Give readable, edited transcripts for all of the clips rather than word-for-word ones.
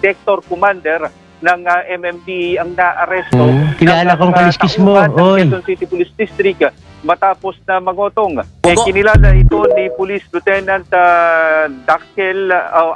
sector commander ng MMDA ang naaresto. Kilala kong kaliskis mo, oy. Quezon City Police District matapos na magotong. Kinilala ito ni Police Lieutenant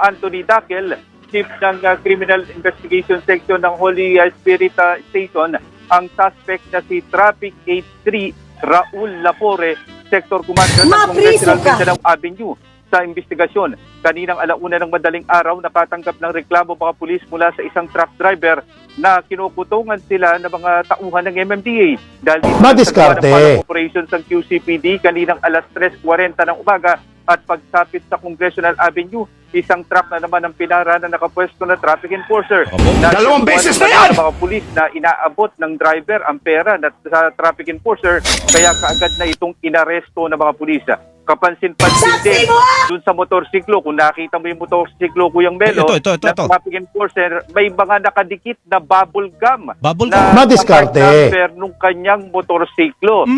Anthony Dakel, Chief ng Criminal Investigation Section ng Holy Spirit Station, ang suspect na si Traffic 83 Raul Lapore, Sector Commander ng Congressional Mindanao Avenue. Sa investigasyon, kaninang 1:00 ng madaling araw, nakatanggap ng reklamo mga pulis mula sa isang truck driver na kinukutungan sila ng mga tauhan ng MMDA. Dahil dito sa operations ng QCPD kaninang 3:40 ng umaga at pagsapit sa Congressional Avenue, isang truck na naman ang pinara na nakapwesto na traffic enforcer. Dalawang beses na yan! Mga pulis na inaabot ng driver ang pera sa traffic enforcer, kaya kaagad na itong inaresto ng mga pulis. Kapansin-pansin din dun sa motorsiklo, kung nakita mo yung motorsiklo, Kuyang Melo, ito. traffic enforcer, may mga nakadikit na bubble gum Bubblegum? na kapag-transfer nung kanyang motorsiklo.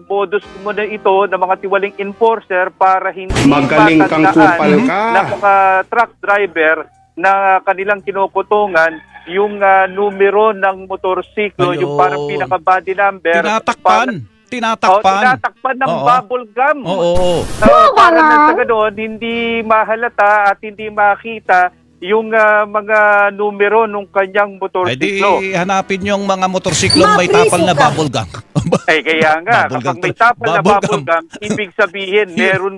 Modus mo na ito ng mga tiwaling enforcer para hindi Magaling kang kupal ka. ng mga truck driver na kanilang kinukutungan yung numero ng motorsiklo, yung parang pinaka-body number. Tinatakpan ng bubble gum. Para na sa ganoon, hindi mahalata at hindi makita yung mga numero ng kanyang motorsiklo. Di hanapin yung mga motorsiklong may tapal na bubble gum. Kaya nga, kapag may tapal na bubble gum, ibig sabihin meron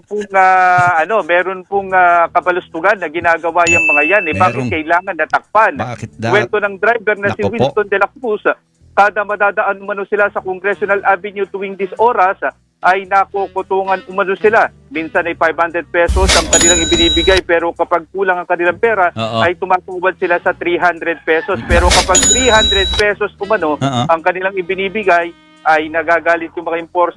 pong kabalustugan na ginagawa yung mga yan. Bakit kailangan natakpan? Kwento ng driver na si Winston de la Cruz, kada madadaan umano sila sa Congressional Avenue tuwing this oras, ay nakukutungan umano sila. Minsan ay 500 pesos ang kanilang ibinibigay, pero kapag kulang ang kanilang pera, ay tumatubad sila sa 300 pesos. Pero kapag 300 pesos umano ang kanilang ibinibigay, ay nagagalit yung mga enforcer